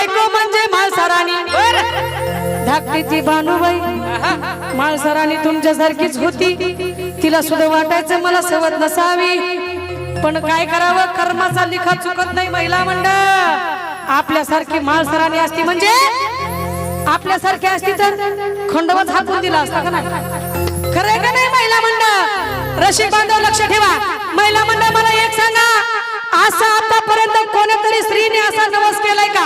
बायको म्हणजे माळसराणी धाकटीची भानुबाई माळसराणी तुमच्यासारखीच होती तिला सुद्धा वाटायचं मला सवत नसावी पण काय करावं कर्माचा लिखा चुकत नाही महिला मंडळ आपल्यासारखी माळसराणी असती म्हणजे आपल्यासारखी असती तर खंडवत हाकून दिला असता का नाही खरंय का नाही महिला मंडळ रसिक बांधव लक्ष ठेवा महिला मंडळ मला एक सांगा असं आतापर्यंत कोणीतरी स्त्रीने असा नवस केलाय का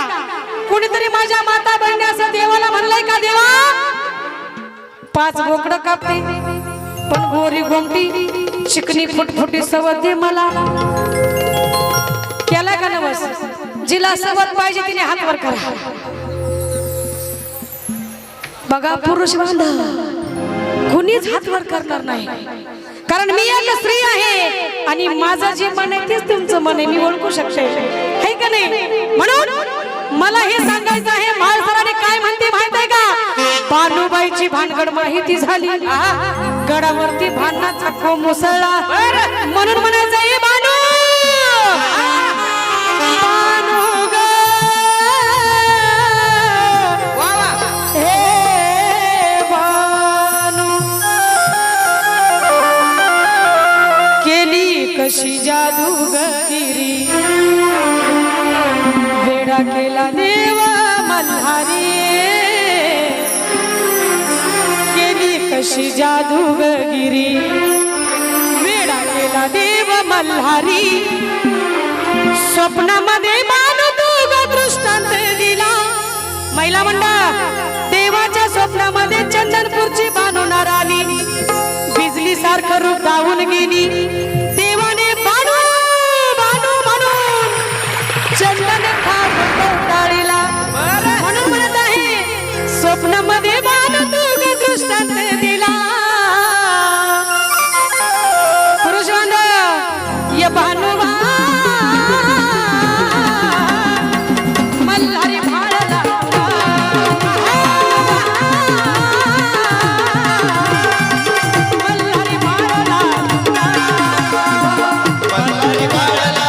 कोणीतरी माझ्या माता बहिणी असं देवाला म्हणलंय का देवा 5 बोकडं कापते पण गोरी गोमटी चिकनी फुटफुटी सवत दे मला केलाय का नवस जिला सवत पाहिजे तिने हात वर करा बघा पुरुष बांधव कुणीच हात वर करणार नाही कारण मी एक स्त्री आहे आणि माझं जे मन आहे तेच तुमचं मन आहे मी ओळखू शकते है का नाही म्हणून मला हे सांगायचं आहे माळसराणी काय म्हणते माहित आहे का भानुबाईची भानगड माहिती झाली गडावरती भांडणाचा कोंब मुसळला म्हणून म्हणायचं हे भानू कशी जादूगिरी वेडा केला देव मल्हारी केली कशी जादूगिरी वेडा केला देव मल्हारी स्वप्नामध्ये बानू तू दृष्टांत दिला महिला मंडळ देवाच्या स्वप्नामध्ये चंदनपूरची बानूनार आली बिजली सारखं रूप धावून गेली चंदन टाळीला म्हणून म्हणत आहे स्वप्नामध्ये बाण तू दृष्टांत दिला पुरुष बांधव या भानुबा मल्हारी भाळला मल्हारी भाळला मल्हारी भाळला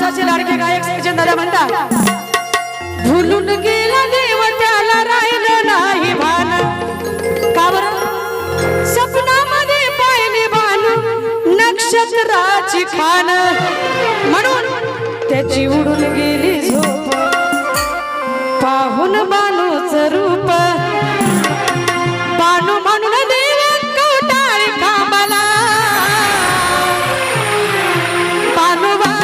तुला लाडके गायक सचिन दादा म्हणतात भुलून गेला देव त्याला राहिलं नाही भान का बरं स्वप्नामध्ये पाहिली भानू नक्षत्राची खान म्हणून त्याची उडून गेली झोप पाहून बानूचं रूप बानू म्हणून देव कवटाळी खांबाला बानूबा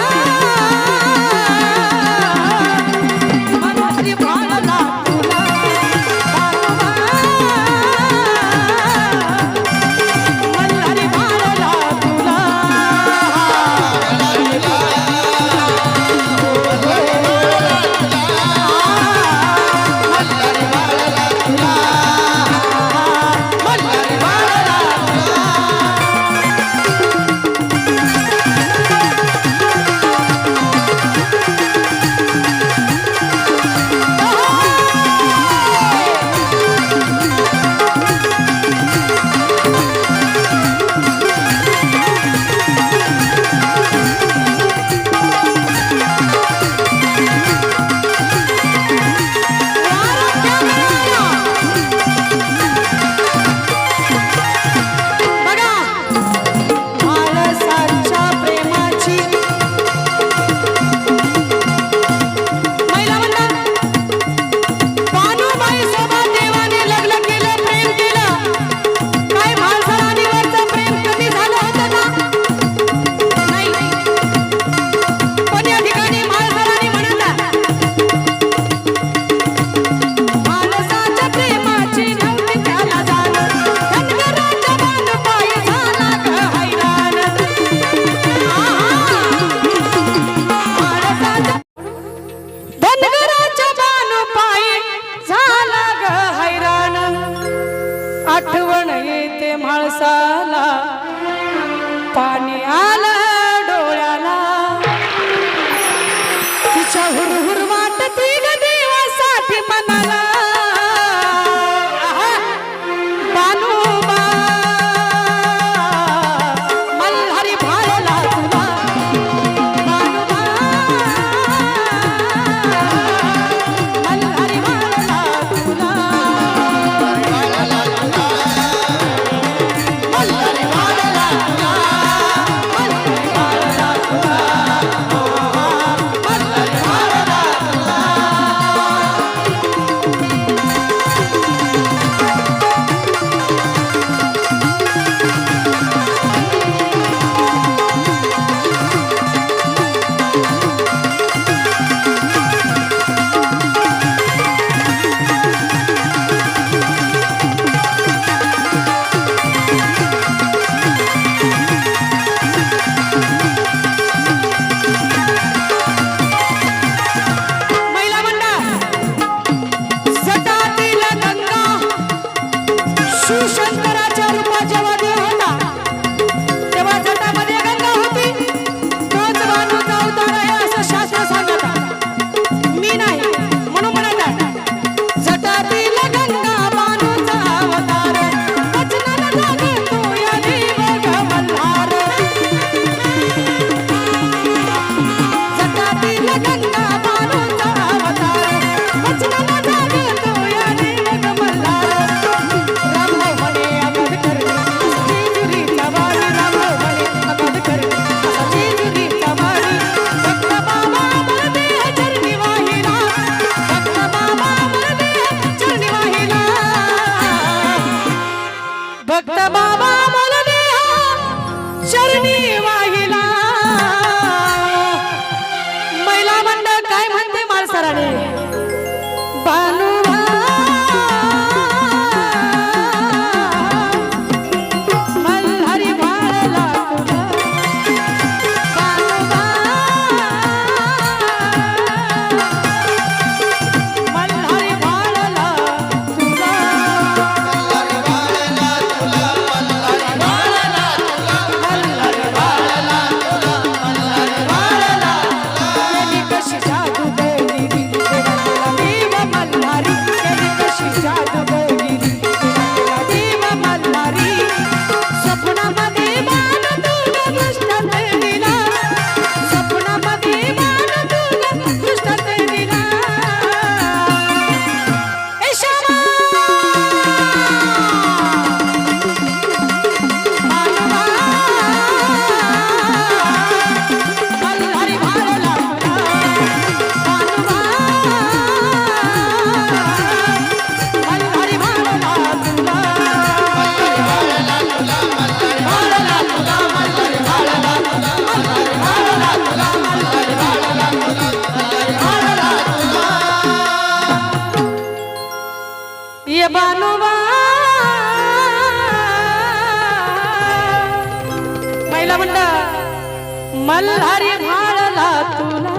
बाईला म्हणलं मल्हारी भाळला तुला.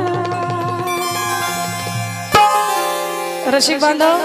रसिक बांधव